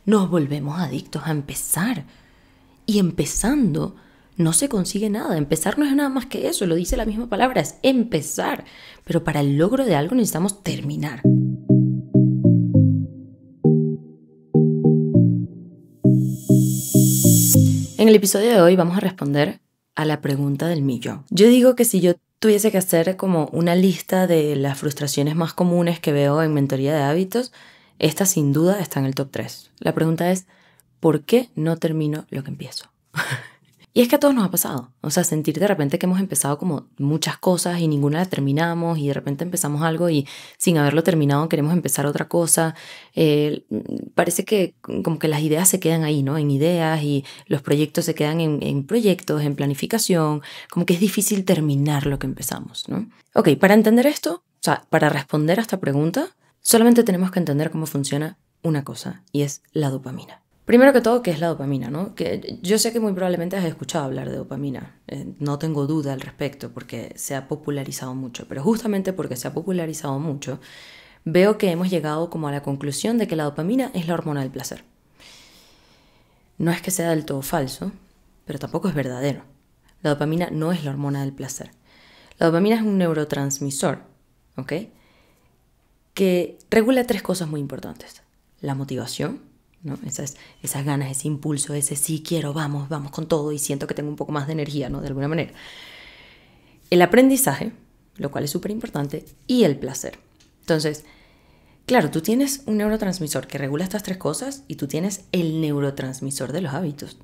nos volvemos adictos a empezar. Y empezando no se consigue nada. Empezar no es nada más que eso, lo dice la misma palabra, es empezar. Pero para el logro de algo necesitamos terminar. En el episodio de hoy vamos a responder a la pregunta del millón. Yo digo que si yo tuviese que hacer como una lista de las frustraciones más comunes que veo en mentoría de hábitos, esta sin duda está en el top 3. La pregunta es, ¿por qué no termino lo que empiezo? Y es que a todos nos ha pasado, o sea, sentir de repente que hemos empezado como muchas cosas y ninguna la terminamos y de repente empezamos algo y sin haberlo terminado queremos empezar otra cosa. Parece que como que las ideas se quedan ahí, ¿no? En ideas, y los proyectos se quedan en proyectos, en planificación, como que es difícil terminar lo que empezamos, ¿no? Ok, para entender esto, o sea, para responder a esta pregunta, solamente tenemos que entender cómo funciona una cosa, y es la dopamina. Primero que todo, ¿qué es la dopamina, no? Que yo sé que muy probablemente has escuchado hablar de dopamina. No tengo duda al respecto porque se ha popularizado mucho. Pero justamente porque se ha popularizado mucho, veo que hemos llegado como a la conclusión de que la dopamina es la hormona del placer. No es que sea del todo falso, pero tampoco es verdadero. La dopamina no es la hormona del placer. La dopamina es un neurotransmisor, ¿ok? Que regula 3 cosas muy importantes. La motivación, ¿no? Esas ganas, ese impulso, ese sí quiero, vamos con todo y siento que tengo un poco más de energía, ¿no? De alguna manera. El aprendizaje, lo cual es súper importante, y el placer. Entonces, claro, tú tienes un neurotransmisor que regula estas 3 cosas y tú tienes el neurotransmisor de los hábitos.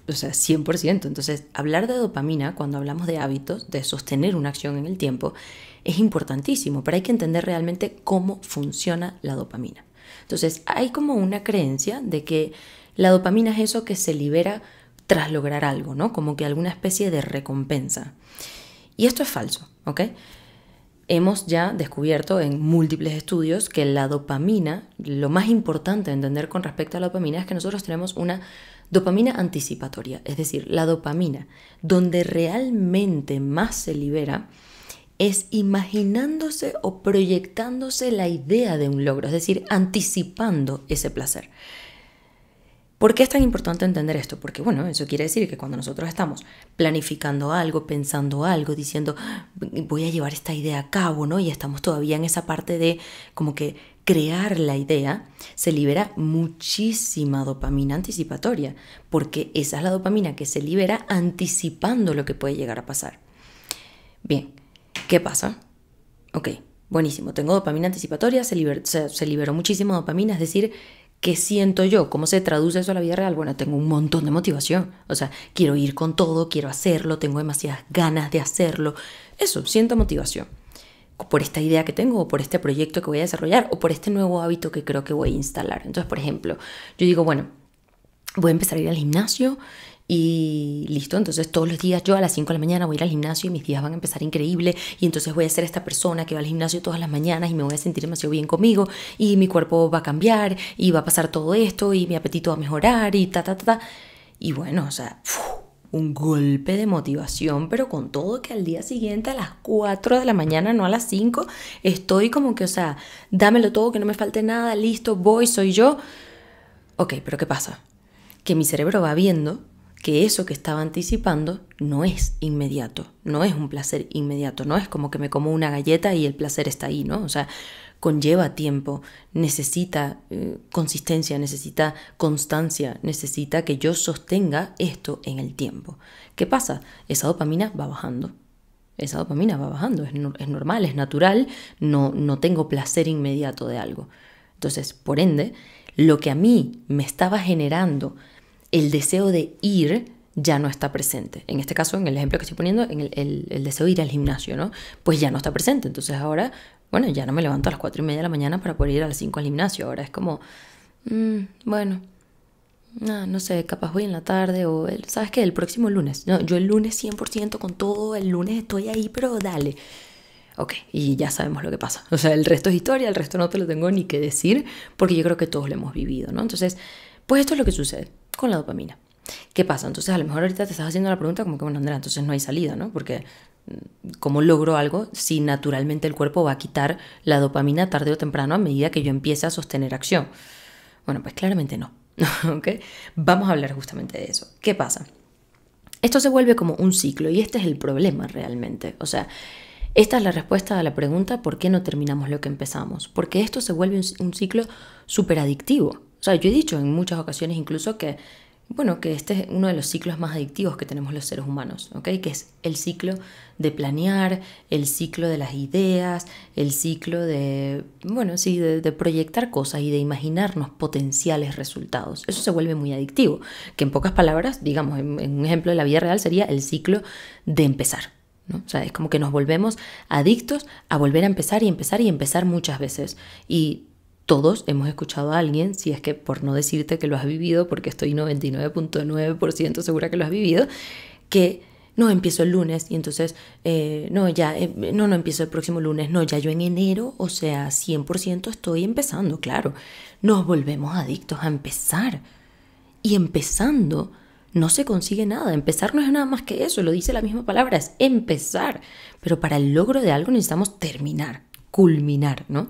O sea, 100%. Entonces, hablar de dopamina cuando hablamos de hábitos, de sostener una acción en el tiempo, es importantísimo, pero hay que entender realmente cómo funciona la dopamina. Entonces, hay como una creencia de que la dopamina es eso que se libera tras lograr algo, ¿no? Como que alguna especie de recompensa. Y esto es falso, ¿ok? Hemos ya descubierto en múltiples estudios que la dopamina, lo más importante de entender con respecto a la dopamina es que nosotros tenemos una dopamina anticipatoria, es decir, la dopamina donde realmente más se libera es imaginándose o proyectándose la idea de un logro, es decir, anticipando ese placer. ¿Por qué es tan importante entender esto? Porque, bueno, eso quiere decir que cuando nosotros estamos planificando algo, pensando algo, diciendo, voy a llevar esta idea a cabo, ¿no? Y estamos todavía en esa parte de como que crear la idea, se libera muchísima dopamina anticipatoria, porque esa es la dopamina que se libera anticipando lo que puede llegar a pasar. Bien, ¿qué pasa? Ok, buenísimo, tengo dopamina anticipatoria, se liberó muchísima dopamina, es decir, ¿qué siento yo? ¿Cómo se traduce eso a la vida real? Bueno, tengo un montón de motivación, o sea, quiero ir con todo, quiero hacerlo, tengo demasiadas ganas de hacerlo, eso, siento motivación por esta idea que tengo, o por este proyecto que voy a desarrollar, o por este nuevo hábito que creo que voy a instalar. Entonces, por ejemplo, yo digo, bueno, voy a empezar a ir al gimnasio y listo, entonces todos los días yo a las 5 de la mañana voy a ir al gimnasio y mis días van a empezar increíble y entonces voy a ser esta persona que va al gimnasio todas las mañanas y me voy a sentir demasiado bien conmigo y mi cuerpo va a cambiar y va a pasar todo esto y mi apetito va a mejorar y y bueno, o sea, un golpe de motivación, pero con todo que al día siguiente a las 4 de la mañana, no a las 5, estoy como que, o sea, dámelo todo, que no me falte nada, listo, voy, soy yo. Ok, pero ¿qué pasa? Que mi cerebro va viendo que eso que estaba anticipando no es inmediato, no es un placer inmediato, no es como que me como una galleta y el placer está ahí, ¿no? O sea, conlleva tiempo, necesita consistencia, necesita constancia, necesita que yo sostenga esto en el tiempo. ¿Qué pasa? Esa dopamina va bajando. Esa dopamina va bajando, es normal, es natural, no tengo placer inmediato de algo. Entonces, por ende, lo que a mí me estaba generando el deseo de ir ya no está presente. En este caso, en el ejemplo que estoy poniendo, el deseo de ir al gimnasio, ¿no? Pues ya no está presente. Entonces ahora, bueno, ya no me levanto a las 4:30 de la mañana para poder ir a las 5 al gimnasio. Ahora es como, bueno, no sé, capaz voy en la tarde o, ¿sabes qué? El próximo lunes. No, yo el lunes 100% con todo, el lunes estoy ahí, pero dale. Ok, y ya sabemos lo que pasa. O sea, el resto es historia, el resto no te lo tengo ni que decir, porque yo creo que todos lo hemos vivido, ¿no? Entonces, pues esto es lo que sucede con la dopamina. ¿Qué pasa? Entonces, a lo mejor ahorita te estás haciendo la pregunta como que, bueno, Andrea, entonces no hay salida, ¿no? Porque ¿cómo logro algo si naturalmente el cuerpo va a quitar la dopamina tarde o temprano a medida que yo empiece a sostener acción? Bueno, pues claramente no. ¿Ok? Vamos a hablar justamente de eso. ¿Qué pasa? Esto se vuelve como un ciclo y este es el problema realmente. O sea, esta es la respuesta a la pregunta ¿por qué no terminamos lo que empezamos? Porque esto se vuelve un ciclo súper adictivo. O sea, yo he dicho en muchas ocasiones incluso que, bueno, que este es uno de los ciclos más adictivos que tenemos los seres humanos, ¿ok? Que es el ciclo de planear, el ciclo de las ideas, el ciclo de, bueno, sí, de proyectar cosas y de imaginarnos potenciales resultados. Eso se vuelve muy adictivo, que en pocas palabras, digamos, en un ejemplo de la vida real sería el ciclo de empezar, ¿no? O sea, es como que nos volvemos adictos a volver a empezar y empezar y empezar muchas veces. Y todos hemos escuchado a alguien, si es que por no decirte que lo has vivido, porque estoy 99.9% segura que lo has vivido, que no empiezo el lunes y entonces no empiezo el próximo lunes, no, ya yo en enero, o sea, 100% estoy empezando, claro. Nos volvemos adictos a empezar y empezando no se consigue nada. Empezar no es nada más que eso, lo dice la misma palabra, es empezar. Pero para el logro de algo necesitamos terminar, culminar, ¿no?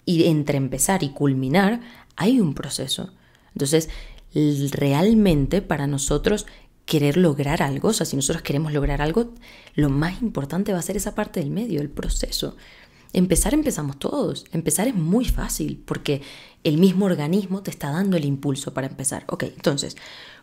Y entre empezar y culminar hay un proceso. Entonces, realmente para nosotros querer lograr algo, o sea, si nosotros queremos lograr algo, lo más importante va a ser esa parte del medio, el proceso. Empezamos todos. Empezar es muy fácil porque el mismo organismo te está dando el impulso para empezar. Ok, entonces,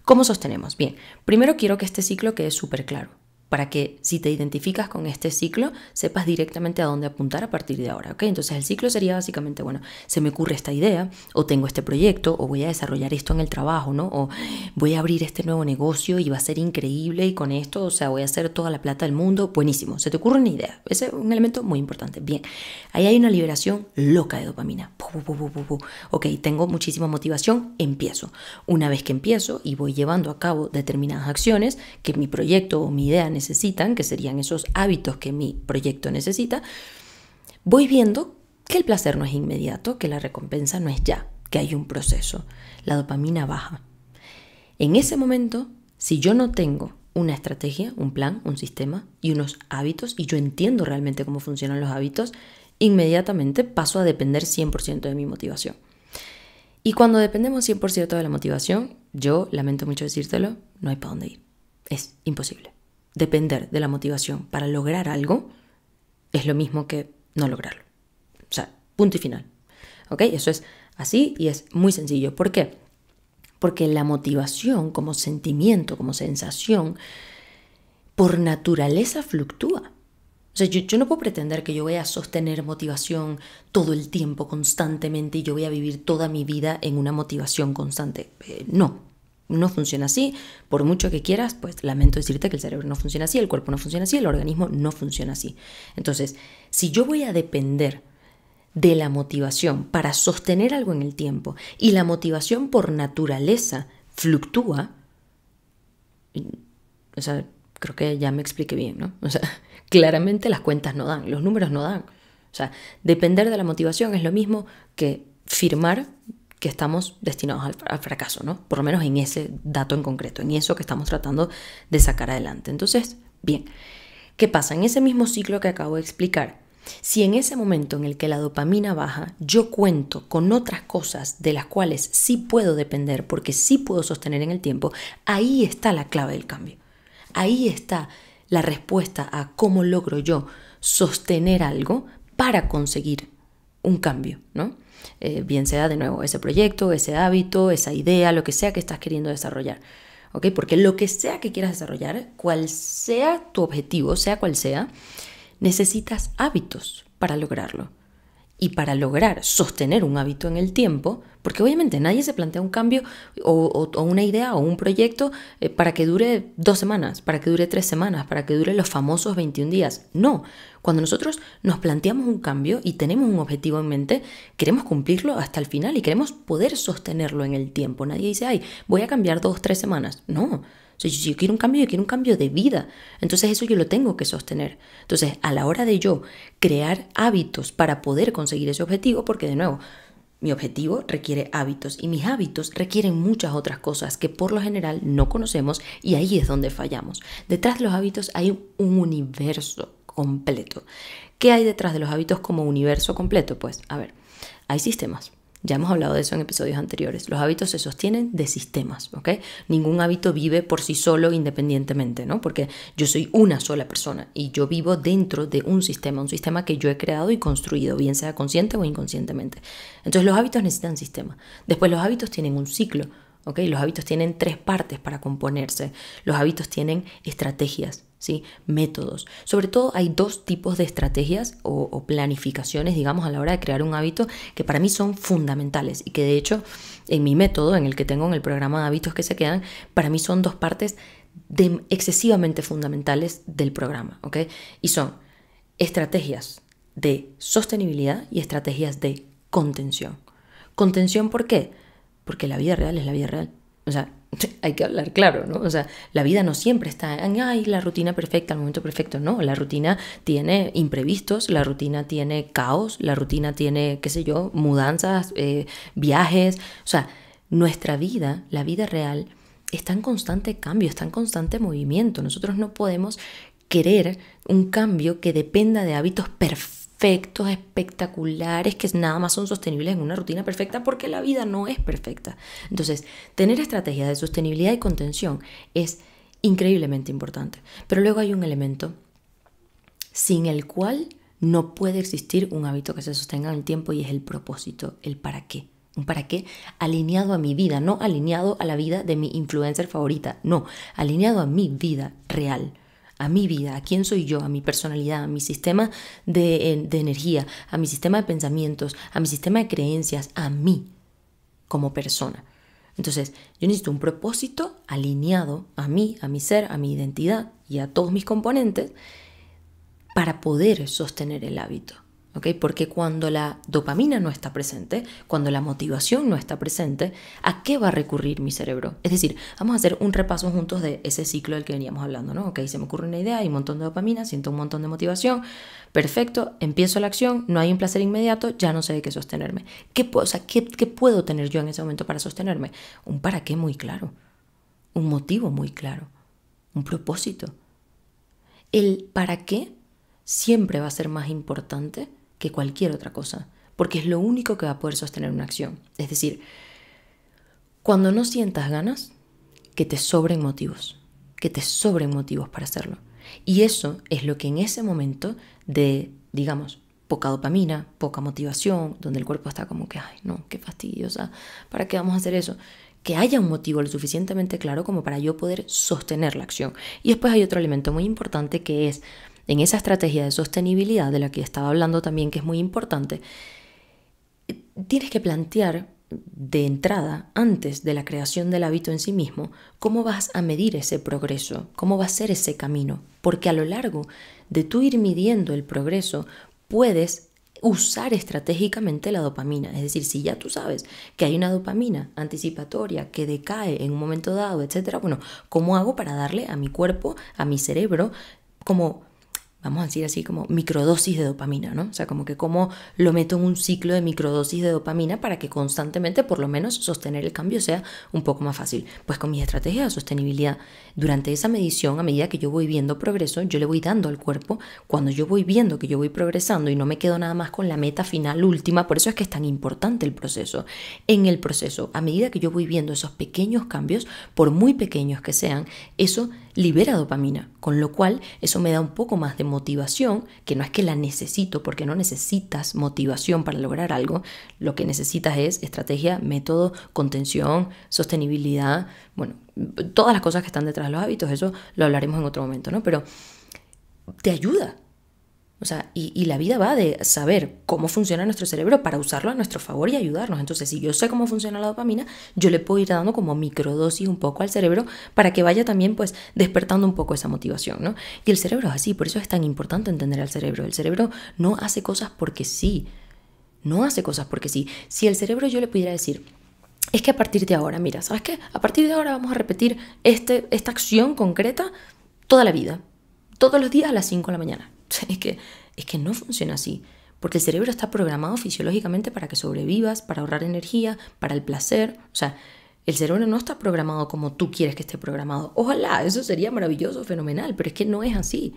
¿cómo sostenemos? Bien, primero quiero que este ciclo quede súper claro, para que si te identificas con este ciclo, sepas directamente a dónde apuntar a partir de ahora, ¿ok? Entonces el ciclo sería básicamente, bueno, se me ocurre esta idea, o tengo este proyecto, o voy a desarrollar esto en el trabajo, ¿no? O voy a abrir este nuevo negocio y va a ser increíble y con esto, o sea, voy a hacer toda la plata del mundo, buenísimo, se te ocurre una idea, ese es un elemento muy importante, bien, ahí hay una liberación loca de dopamina, ok, tengo muchísima motivación, empiezo, una vez que empiezo y voy llevando a cabo determinadas acciones que mi proyecto o mi idea necesitan, que serían esos hábitos que mi proyecto necesita, voy viendo que el placer no es inmediato, que la recompensa no es ya, que hay un proceso. La dopamina baja. En ese momento, si yo no tengo una estrategia, un plan, un sistema y unos hábitos, y yo entiendo realmente cómo funcionan los hábitos, inmediatamente paso a depender 100% de mi motivación. Y cuando dependemos 100% de la motivación, yo lamento mucho decírtelo, no hay para dónde ir. Es imposible. Depender de la motivación para lograr algo es lo mismo que no lograrlo. O sea, punto y final. ¿Ok? Eso es así y es muy sencillo. ¿Por qué? Porque la motivación como sentimiento, como sensación, por naturaleza fluctúa. O sea, yo no puedo pretender que yo voy a sostener motivación todo el tiempo, constantemente, y yo voy a vivir toda mi vida en una motivación constante. No funciona así. Por mucho que quieras, pues lamento decirte que el cerebro no funciona así, el cuerpo no funciona así, el organismo no funciona así. Entonces, si yo voy a depender de la motivación para sostener algo en el tiempo y la motivación por naturaleza fluctúa, o sea, creo que ya me expliqué bien, ¿no? O sea, claramente las cuentas no dan, los números no dan. O sea, depender de la motivación es lo mismo que firmar que estamos destinados al fracaso, ¿no? Por lo menos en ese dato en concreto, en eso que estamos tratando de sacar adelante. Entonces, bien, ¿qué pasa? En ese mismo ciclo que acabo de explicar, si en ese momento en el que la dopamina baja, yo cuento con otras cosas de las cuales sí puedo depender, porque sí puedo sostener en el tiempo, ahí está la clave del cambio. Ahí está la respuesta a cómo logro yo sostener algo para conseguir un cambio, ¿no? Bien sea de nuevo ese proyecto, ese hábito, esa idea, lo que sea que estás queriendo desarrollar. ¿Ok? Porque lo que sea que quieras desarrollar, cual sea tu objetivo, sea cual sea, necesitas hábitos para lograrlo. Y para lograr sostener un hábito en el tiempo, porque obviamente nadie se plantea un cambio o una idea o un proyecto para que dure 2 semanas, para que dure 3 semanas, para que dure los famosos 21 días. No, cuando nosotros nos planteamos un cambio y tenemos un objetivo en mente, queremos cumplirlo hasta el final y queremos poder sostenerlo en el tiempo. Nadie dice, ay, voy a cambiar 2, 3 semanas. No. O sea, si yo quiero un cambio de vida. Entonces eso yo lo tengo que sostener. Entonces, a la hora de yo crear hábitos para poder conseguir ese objetivo, porque de nuevo, mi objetivo requiere hábitos y mis hábitos requieren muchas otras cosas que por lo general no conocemos y ahí es donde fallamos. Detrás de los hábitos hay un universo completo. ¿Qué hay detrás de los hábitos como universo completo? Pues, a ver, hay sistemas. Ya hemos hablado de eso en episodios anteriores. Los hábitos se sostienen de sistemas, ¿ok? Ningún hábito vive por sí solo independientemente, ¿no? Porque yo soy una sola persona y yo vivo dentro de un sistema que yo he creado y construido, bien sea consciente o inconscientemente. Entonces los hábitos necesitan sistema. Después los hábitos tienen un ciclo, ¿ok? Los hábitos tienen 3 partes para componerse. Los hábitos tienen estrategias, ¿sí? Métodos. Sobre todo hay 2 tipos de estrategias o planificaciones, digamos, a la hora de crear un hábito que para mí son fundamentales y que de hecho en mi método, en el que tengo en el programa de hábitos que se quedan, para mí son 2 partes excesivamente fundamentales del programa, ¿ok? Y son estrategias de sostenibilidad y estrategias de contención. ¿Contención por qué? Porque la vida real es la vida real. O sea, hay que hablar claro, ¿no? O sea, la vida no siempre está en, ay, la rutina perfecta, el momento perfecto. No, la rutina tiene imprevistos, la rutina tiene caos, la rutina tiene, qué sé yo, mudanzas, viajes. O sea, nuestra vida, la vida real, está en constante cambio, está en constante movimiento. Nosotros no podemos querer un cambio que dependa de hábitos perfectos, espectaculares, que nada más son sostenibles en una rutina perfecta, porque la vida no es perfecta. Entonces, tener estrategias de sostenibilidad y contención es increíblemente importante. Pero luego hay un elemento sin el cual no puede existir un hábito que se sostenga en el tiempo, y es el propósito, el para qué. Un para qué alineado a mi vida, no alineado a la vida de mi influencer favorita, no, alineado a mi vida real. A mi vida, a quién soy yo, a mi personalidad, a mi sistema de energía, a mi sistema de pensamientos, a mi sistema de creencias, a mí como persona. Entonces, yo necesito un propósito alineado a mí, a mi ser, a mi identidad y a todos mis componentes para poder sostener el hábito. ¿Okay? Porque cuando la dopamina no está presente, cuando la motivación no está presente, ¿a qué va a recurrir mi cerebro? Es decir, vamos a hacer un repaso juntos de ese ciclo del que veníamos hablando, ¿no? Ok, se me ocurre una idea, hay un montón de dopamina, siento un montón de motivación, perfecto, empiezo la acción, no hay un placer inmediato, ya no sé de qué sostenerme. ¿Qué puedo tener yo en ese momento para sostenerme? Un para qué muy claro, un motivo muy claro, un propósito. El para qué siempre va a ser más importante que cualquier otra cosa, porque es lo único que va a poder sostener una acción. Es decir, cuando no sientas ganas, que te sobren motivos para hacerlo. Y eso es lo que en ese momento de, digamos, poca dopamina, poca motivación, donde el cuerpo está como que, ay, no, qué fastidio, o sea, ¿para qué vamos a hacer eso? Que haya un motivo lo suficientemente claro como para yo poder sostener la acción. Y después hay otro elemento muy importante, que es, en esa estrategia de sostenibilidad de la que estaba hablando también, que es muy importante, tienes que plantear de entrada, antes de la creación del hábito en sí mismo, cómo vas a medir ese progreso, cómo va a ser ese camino, porque a lo largo de tú ir midiendo el progreso, puedes usar estratégicamente la dopamina. Es decir, si ya tú sabes que hay una dopamina anticipatoria que decae en un momento dado, etcétera, bueno, ¿cómo hago para darle a mi cuerpo, a mi cerebro, como, vamos a decir así, como microdosis de dopamina, ¿no? O sea, como que cómo lo meto en un ciclo de microdosis de dopamina para que constantemente, por lo menos, sostener el cambio sea un poco más fácil. Pues con mis estrategias de sostenibilidad, durante esa medición, a medida que yo voy viendo progreso, yo le voy dando al cuerpo, cuando yo voy viendo que yo voy progresando y no me quedo nada más con la meta final última, por eso es que es tan importante el proceso. En el proceso, a medida que yo voy viendo esos pequeños cambios, por muy pequeños que sean, eso libera dopamina, con lo cual eso me da un poco más de motivación, que no es que la necesito, porque no necesitas motivación para lograr algo, lo que necesitas es estrategia, método, contención, sostenibilidad, bueno, todas las cosas que están detrás de los hábitos, eso lo hablaremos en otro momento, ¿no? Pero te ayuda. O sea, y la vida va de saber cómo funciona nuestro cerebro para usarlo a nuestro favor y ayudarnos. Entonces, si yo sé cómo funciona la dopamina, yo le puedo ir dando como microdosis un poco al cerebro para que vaya también pues despertando un poco esa motivación, ¿no? Y el cerebro es así, por eso es tan importante entender al cerebro. El cerebro no hace cosas porque sí, no hace cosas porque sí. Si el cerebro yo le pudiera decir, es que a partir de ahora, mira, ¿sabes qué? A partir de ahora vamos a repetir esta acción concreta toda la vida, todos los días a las 5 de la mañana. Es que no funciona así, porque el cerebro está programado fisiológicamente para que sobrevivas, para ahorrar energía, para el placer. O sea, el cerebro no está programado como tú quieres que esté programado. Ojalá, eso sería maravilloso, fenomenal, pero es que no es así.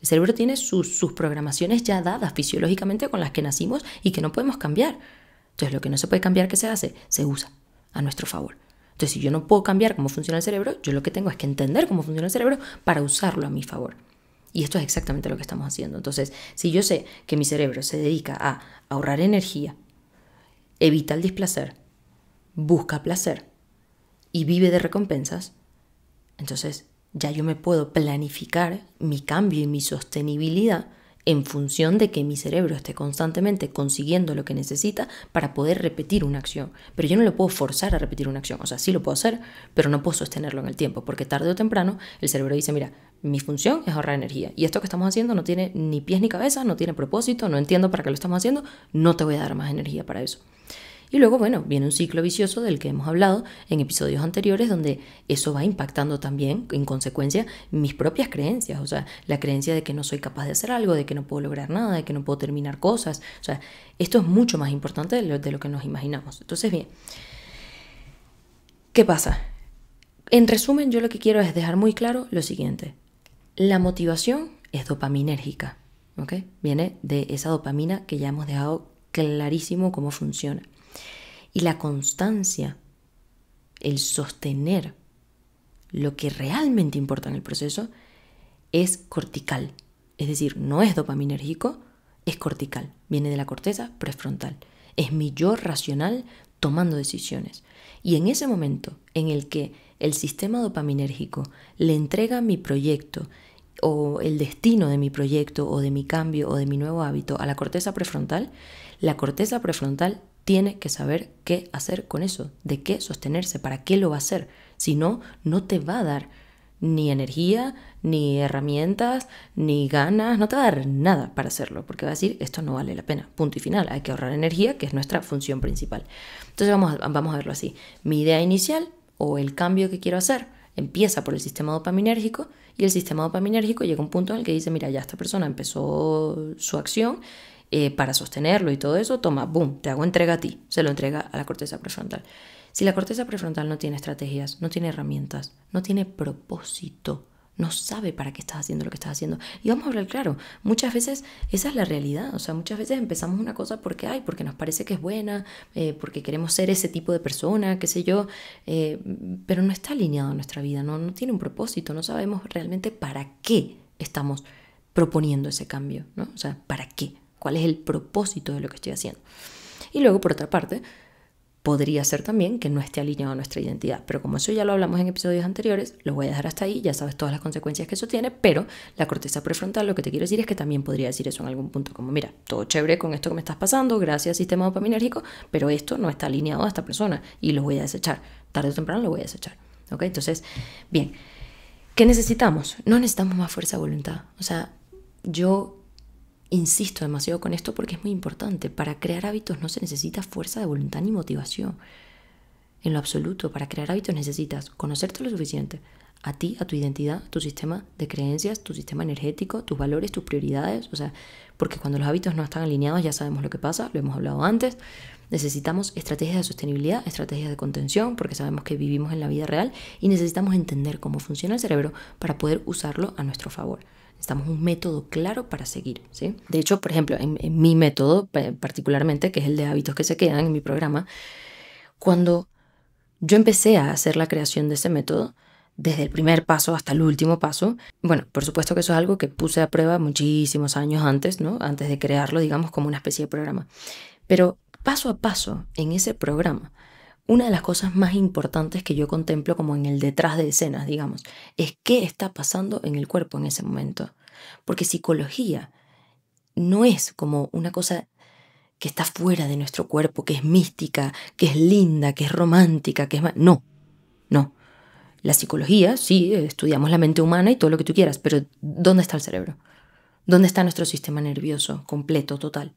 El cerebro tiene sus programaciones ya dadas fisiológicamente con las que nacimos y que no podemos cambiar. Entonces lo que no se puede cambiar, ¿qué se hace? Se usa a nuestro favor. Entonces si yo no puedo cambiar cómo funciona el cerebro, yo lo que tengo es que entender cómo funciona el cerebro para usarlo a mi favor. Y esto es exactamente lo que estamos haciendo. Entonces, si yo sé que mi cerebro se dedica a ahorrar energía, evita el displacer, busca placer y vive de recompensas, entonces ya yo me puedo planificar mi cambio y mi sostenibilidad en función de que mi cerebro esté constantemente consiguiendo lo que necesita para poder repetir una acción. Pero yo no lo puedo forzar a repetir una acción. O sea, sí lo puedo hacer, pero no puedo sostenerlo en el tiempo, porque tarde o temprano el cerebro dice, mira, mi función es ahorrar energía y esto que estamos haciendo no tiene ni pies ni cabeza, no tiene propósito, no entiendo para qué lo estamos haciendo, no te voy a dar más energía para eso. Y luego, bueno, viene un ciclo vicioso del que hemos hablado en episodios anteriores, donde eso va impactando también, en consecuencia, mis propias creencias. O sea, la creencia de que no soy capaz de hacer algo, de que no puedo lograr nada, de que no puedo terminar cosas. O sea, esto es mucho más importante de lo que nos imaginamos. Entonces, bien, ¿qué pasa? En resumen, yo lo que quiero es dejar muy claro lo siguiente. La motivación es dopaminérgica, ¿ok? Viene de esa dopamina que ya hemos dejado clarísimo cómo funciona. Y la constancia, el sostener lo que realmente importa en el proceso es cortical. Es decir, no es dopaminérgico, es cortical. Viene de la corteza prefrontal. Es mi yo racional tomando decisiones. Y en ese momento en el que el sistema dopaminérgico le entrega mi proyecto o el destino de mi proyecto o de mi cambio o de mi nuevo hábito a la corteza prefrontal, la corteza prefrontal tiene que saber qué hacer con eso, de qué sostenerse, para qué lo va a hacer. Si no, no te va a dar ni energía, ni herramientas, ni ganas, no te va a dar nada para hacerlo, porque va a decir, esto no vale la pena, punto y final, hay que ahorrar energía, que es nuestra función principal. Entonces vamos a verlo así. Mi idea inicial o el cambio que quiero hacer empieza por el sistema dopaminérgico y el sistema dopaminérgico llega a un punto en el que dice, mira, ya esta persona empezó su acción, para sostenerlo y todo eso, toma, boom, te hago entrega a ti, se lo entrega a la corteza prefrontal. Si la corteza prefrontal no tiene estrategias, no tiene herramientas, no tiene propósito, no sabe para qué estás haciendo lo que estás haciendo. Y vamos a hablar claro, muchas veces esa es la realidad, o sea, muchas veces empezamos una cosa porque nos parece que es buena, porque queremos ser ese tipo de persona, qué sé yo, pero no está alineado a nuestra vida, no tiene un propósito, no sabemos realmente para qué estamos proponiendo ese cambio, ¿no? O sea, ¿para qué? ¿Cuál es el propósito de lo que estoy haciendo? Y luego, por otra parte, podría ser también que no esté alineado a nuestra identidad. Pero como eso ya lo hablamos en episodios anteriores, lo voy a dejar hasta ahí, ya sabes todas las consecuencias que eso tiene, pero la corteza prefrontal lo que te quiero decir es que también podría decir eso en algún punto, como mira, todo chévere con esto que me estás pasando, gracias sistema dopaminérgico, pero esto no está alineado a esta persona y lo voy a desechar. Tarde o temprano lo voy a desechar. ¿Ok? Entonces, bien, ¿qué necesitamos? No necesitamos más fuerza de voluntad. O sea, yo insisto demasiado con esto porque es muy importante. Para crear hábitos no se necesita fuerza de voluntad ni motivación. En lo absoluto, para crear hábitos necesitas conocerte lo suficiente. A ti, a tu identidad, tu sistema de creencias, tu sistema energético, tus valores, tus prioridades. O sea, porque cuando los hábitos no están alineados ya sabemos lo que pasa, lo hemos hablado antes. Necesitamos estrategias de sostenibilidad, estrategias de contención, porque sabemos que vivimos en la vida real y necesitamos entender cómo funciona el cerebro para poder usarlo a nuestro favor. Necesitamos un método claro para seguir, ¿sí? De hecho, por ejemplo, en mi método particularmente, que es el de hábitos que se quedan en mi programa, cuando yo empecé a hacer la creación de ese método, desde el primer paso hasta el último paso, bueno, por supuesto que eso es algo que puse a prueba muchísimos años antes, ¿no? Antes de crearlo, digamos, como una especie de programa. Pero paso a paso en ese programa, una de las cosas más importantes que yo contemplo como en el detrás de escenas, digamos, es qué está pasando en el cuerpo en ese momento. Porque psicología no es como una cosa que está fuera de nuestro cuerpo, que es mística, que es linda, que es romántica, que es... No, no. La psicología, sí, estudiamos la mente humana y todo lo que tú quieras, pero ¿dónde está el cerebro? ¿Dónde está nuestro sistema nervioso completo, total?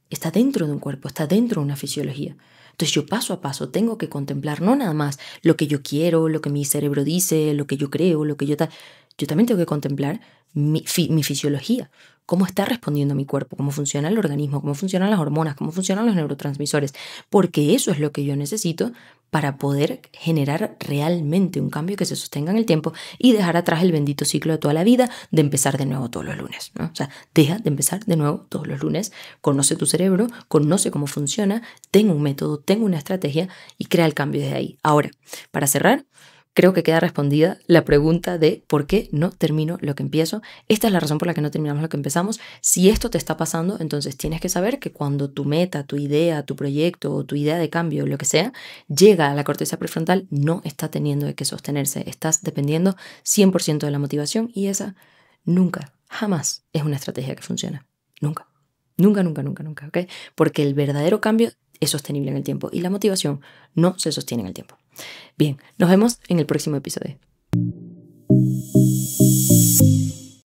Está dentro de un cuerpo, está dentro de una fisiología. Entonces yo paso a paso tengo que contemplar no nada más lo que yo quiero, lo que mi cerebro dice, lo que yo creo, lo que yo tal. Yo también tengo que contemplar mi fisiología, cómo está respondiendo mi cuerpo, cómo funciona el organismo, cómo funcionan las hormonas, cómo funcionan los neurotransmisores, porque eso es lo que yo necesito para poder generar realmente un cambio que se sostenga en el tiempo y dejar atrás el bendito ciclo de toda la vida de empezar de nuevo todos los lunes, ¿no? O sea, deja de empezar de nuevo todos los lunes, conoce tu cerebro, conoce cómo funciona, ten un método, ten una estrategia y crea el cambio desde ahí. Ahora, para cerrar, creo que queda respondida la pregunta de por qué no termino lo que empiezo. Esta es la razón por la que no terminamos lo que empezamos. Si esto te está pasando, entonces tienes que saber que cuando tu meta, tu idea, tu proyecto o tu idea de cambio, lo que sea, llega a la corteza prefrontal, no está teniendo de qué sostenerse. Estás dependiendo 100% de la motivación y esa nunca, jamás es una estrategia que funciona. Nunca. Nunca, nunca, nunca, nunca, ¿ok? Porque el verdadero cambio es sostenible en el tiempo y la motivación no se sostiene en el tiempo. Bien, nos vemos en el próximo episodio.